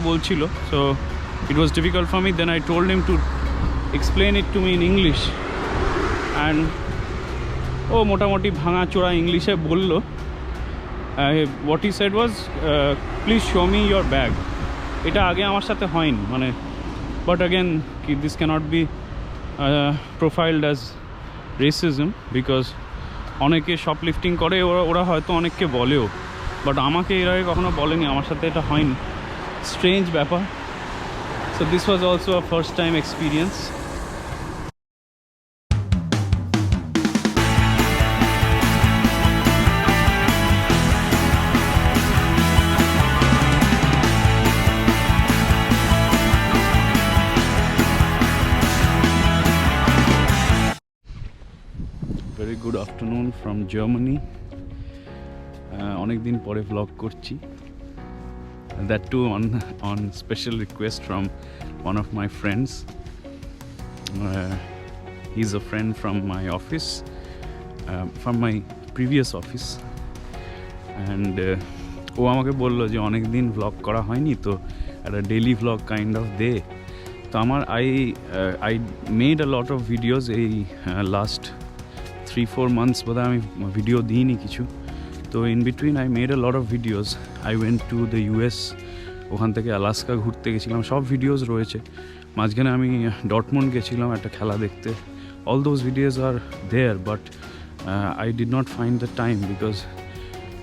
বলছিল, so it was difficult for me. Then I told him to explain it to me in English, and ও মোটামুটি ভাঙাচোরা ইংলিশে বলল। what he said was please show me your bag. এটা আগে আমার সাথে হয়নি, মানে but again this cannot be profiled as racism because অনেকে শপলিফটিং করে, ওরা হয়তো অনেককে বলেও, বাট আমাকে এর আগে কখনো বলেনি, আমার সাথে এটা হয়নি। স্ট্রেঞ্জ ব্যাপার। So this was also a first time experience. Very good afternoon from Germany. অনেক দিন পরে ব্লগ করছি, that too on special request from one of my friends. He's a friend from my office, from my previous office, and ও আমাকে বললো যে অনেক দিন blog করা হয়নি, তো একটা daily blog kind of they. তো আমার I made a lot of videos এই লাস্ট 3-4 months বোধহয় আমি ভিডিও দিইনি কিছু। তো in between I made a lot of videos. I went to the US, ওখান থেকে আলাস্কা ঘুরতে গেছিলাম, সব ভিডিওস রয়েছে। মাঝখানে আমি ডটমন্ড গেছিলাম একটা খেলা দেখতে। All those videos are there, but I did not find the time because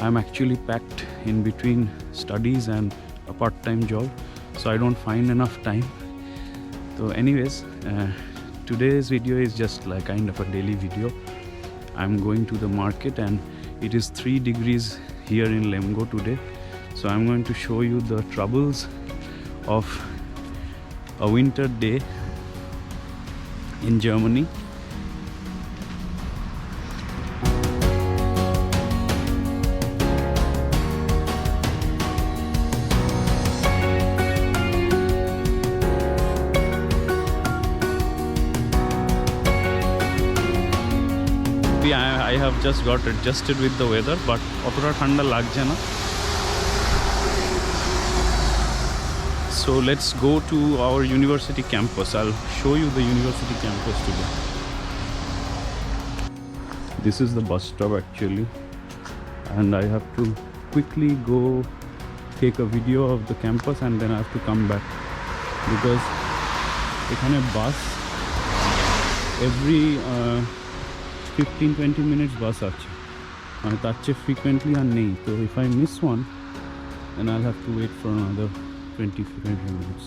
I am actually packed in between studies and a part time job, so I don't find enough time. তো anyways, today's video is just like kind of a daily video. I'm going to the market and it is 3 degrees here in Lemgo today, so I'm going to show you the troubles of a winter day in Germany. I have just got adjusted with the weather, but অতটা ঠান্ডা লাগছে না। So let's go to our university campus. I'll show you the university campus today. This is the bus stop actually, and I have to quickly go take a video of the campus and then I have to come back because এখানে bus every 15-20 minutes বাস আছে, মানে তার চেয়ে frequently আর নেই। তো if I miss one then I'll have to wait for another 20-25 minutes.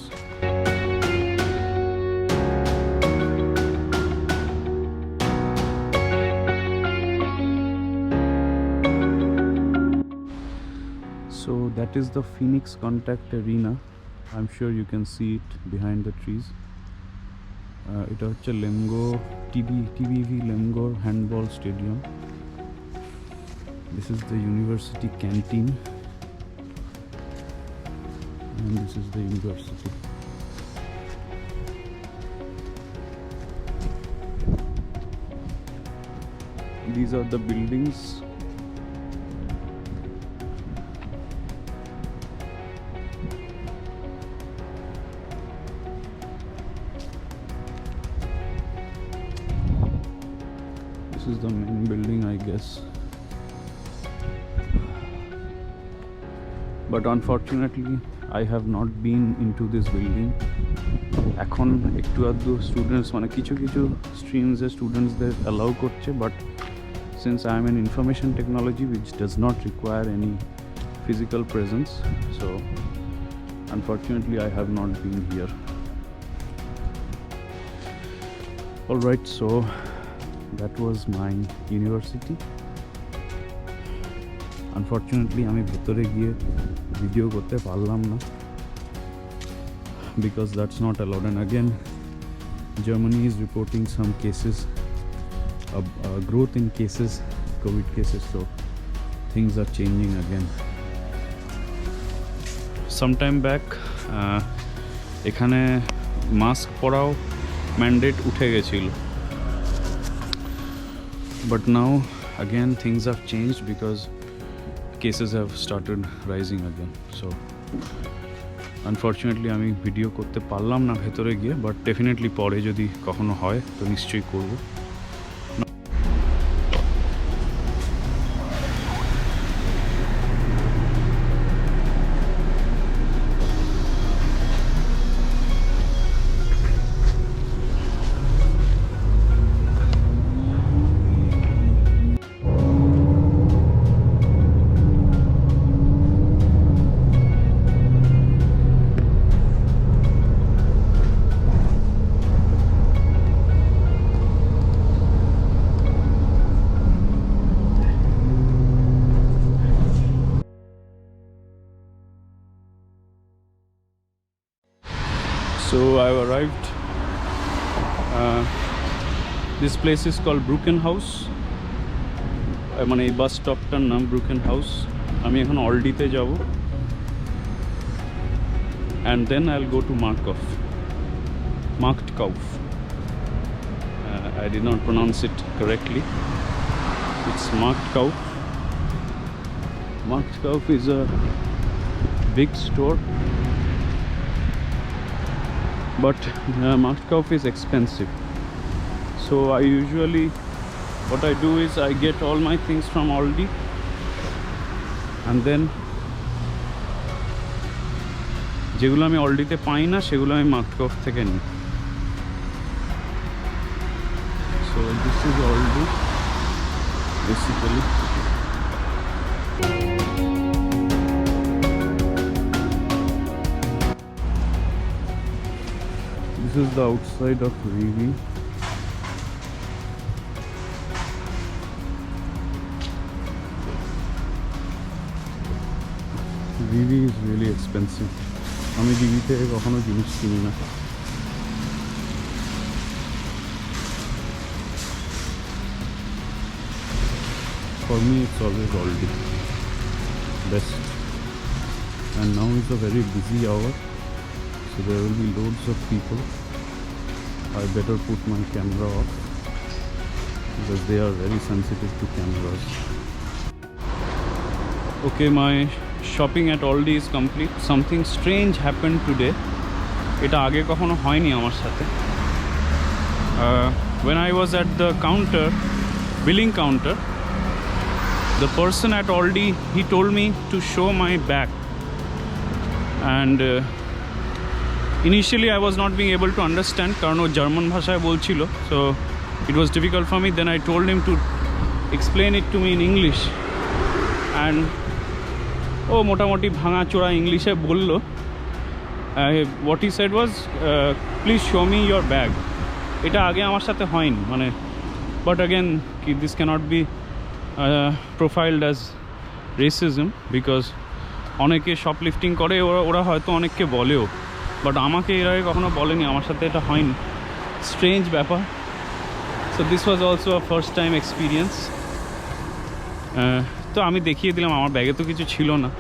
So that is the Phoenix Contact Arena. I'm sure you can see it behind the trees. এটা হচ্ছে Lemgo TBV Lemgo handball stadium. This is the university canteen and this is the university. These are the buildings. This is the main building, I guess. But unfortunately, I have not been into this building. এখন একটু আধটু students, মানে কিছু কিছু স্ট্রিমসে স্টুডেন্টসদের allow করছে, but since I am in information technology which does not require any physical presence, so unfortunately I have not been here. Alright, so that was my university. Unfortunately আমি ভেতরে গিয়ে ভিডিও করতে পারলাম না because that's not allowed, and again Germany is reporting some cases, growth in cases, COVID cases, so things are changing again. Some time back এখানে mask পরাও mandate উঠে গেছিল, but now again things have changed because cases have started rising again. So unfortunately আমি video করতে পারলাম না ভেতরে গিয়ে, but definitely পরে যদি কখনো হয় তো নিশ্চয়ই করবো। So I've arrived. This place is called Brooken House. মানে এই বাস স্টপটার নাম ব্রুকেন হাউস। আমি এখন অলডিতে যাব, and then I'll go to Marktkauf. I did not pronounce it correctly. It's Marktkauf. Marktkauf is a big store, but Marktkauf is expensive. So what I do is I get all my things from Aldi, and then যেগুলো আমি অলডিতে পাই না সেগুলো আমি Marktkauf থেকে নিই। So this is Aldi basically. This is the outside of Rewe. Rewe is really expensive. আমি দিল্লিতে কখনো জিনিস কিনি না। For me it's always Aldi best, and now is a very busy hour, so there will be loads of people. I better put my camera off because they are very sensitive to cameras. Okay, my shopping at Aldi is complete. Something strange happened today. এটা আগে কখনো হয়নি আমার সাথে। When I was at the billing counter, the person at Aldi, he told me to show my bag, and initially I was not being able to understand কারণ ও German ভাষায় বলছিল, so it was difficult for me. Then I told him to explain it to me in English, and ও মোটামুটি ভাঙাচোরা ইংলিশে বললো। what he said was please show me your bag. এটা আগে আমার সাথে হয়নি, মানে but again this cannot be profiled as racism because অনেকে শপলিফটিং করে, ওরা হয়তো অনেককে বলেও, বাট আমাকে এর আগে কখনো বলেনি, আমার সাথে এটা হয়নি। স্ট্রেঞ্জ ব্যাপার। So this was also a first time experience. তো আমি দেখিয়ে দিলাম, আমার ব্যাগে তো কিছু ছিল না,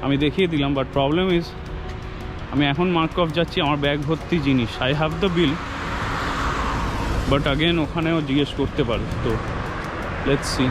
আমি দেখিয়ে দিলাম, বাট প্রবলেম ইজ আমি এখন Marktkauf যাচ্ছি, আমার ব্যাগ ভর্তি জিনিস। I have the bill, but again ওখানেও জিজ্ঞেস করতে পারে। তো let's see.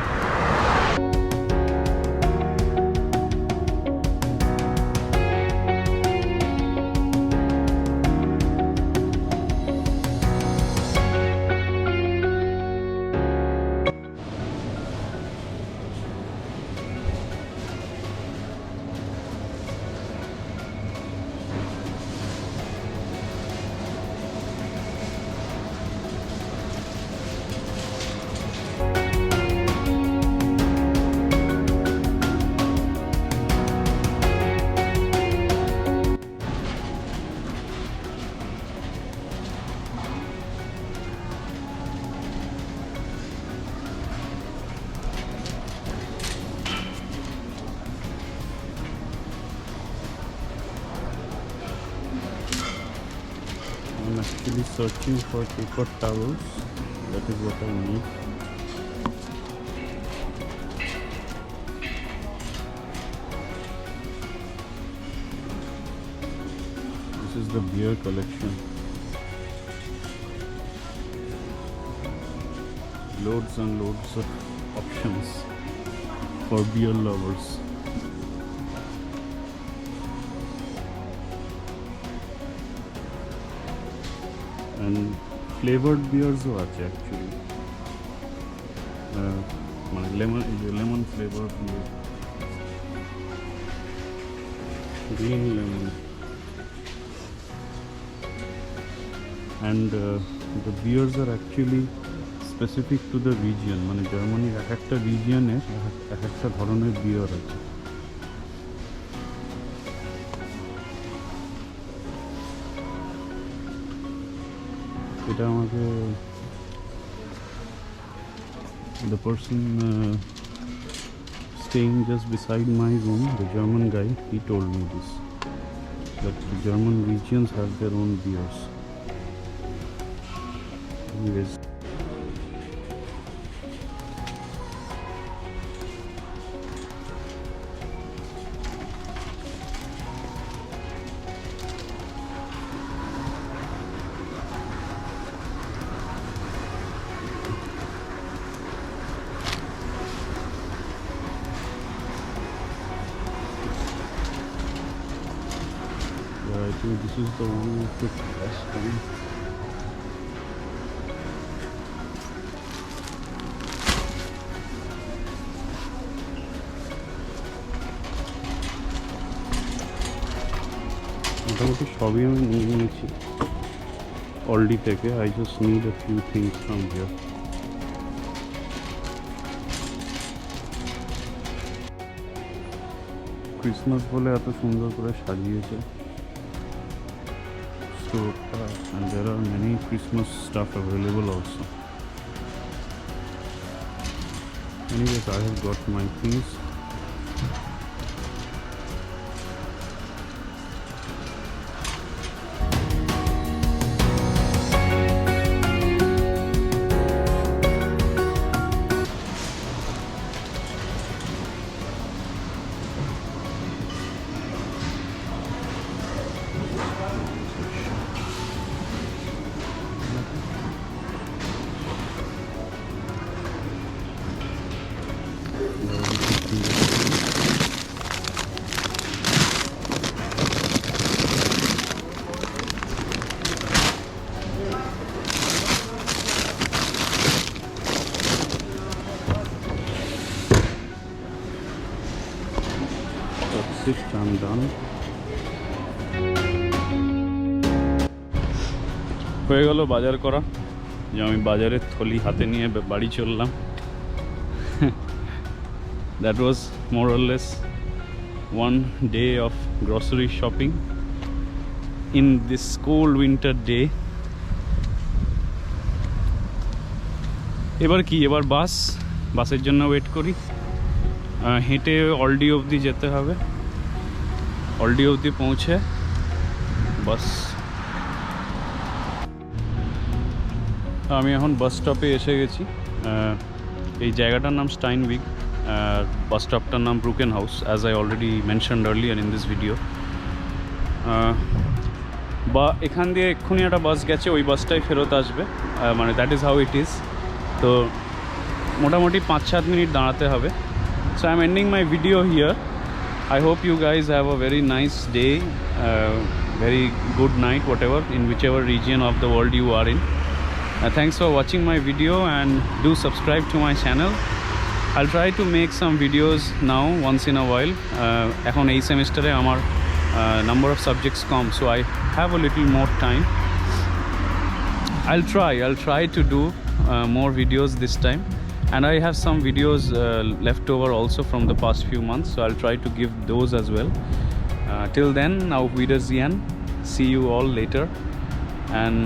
I'm actually searching for paper towels. That is what I need. This is the beer collection. Loads and loads of options for beer lovers. And flavoured বিয়ার্সও আছে actually, মানে lemon flavour beer, green lemon, and the beers are actually specific to the region, মানে জার্মানির এক একটা রিজিয়নের এক একটা ধরনের বিয়ার আছে। এটা আমাকে the person staying just beside my room, the German guy, he told me this, that the German regions have their own beers. Anyways, I think this is the one of the best one. মোটামুটি সবই আমি নিয়ে নিয়েছি অলডি থেকে। I just need a few things from here. Christmas বলে এত সুন্দর করে সাজিয়েছে স্টোরটা, and there are many Christmas stuff available also. Anyways, I have got my things. I'm done. হয়ে গেল বাজার করা, যে আমি বাজারের থলি হাতে নিয়ে বাড়ি চললাম। That was more or less one day of grocery shopping in this cold winter day. এবার কি, এবার বাসের জন্য ওয়েট করি। হেঁটে অলডি অবধি যেতে হবে, অলডি অবধি পৌঁছে বাস। আমি এখন বাস স্টপে এসে গেছি। এই জায়গাটার নাম স্টাইনউইক, বাস স্টপটার নাম broken house, as I already mentioned earlier in this video. বা এখান দিয়ে এক্ষুনি একটা বাস গেছে, ওই বাসটাই ফেরত আসবে, মানে that is how it is. তো মোটামুটি 5-7 মিনিট দাঁড়াতে হবে। So I'm ending my video here. I hope you guys have a very nice day, very good night, whatever, in whichever region of the world you are in. Thanks for watching my video, and do subscribe to my channel. I'll try to make some videos now once in a while. Ekhon ei semester e amar number of subjects come, so I have a little more time. I'll try to do more videos this time. And I have some videos left over also from the past few months, so I'll try to give those as well. Till then, auf Wiedersehen. See you all later, and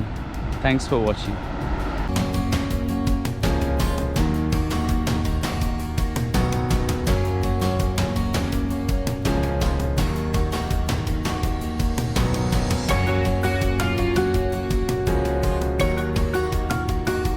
thanks for watching.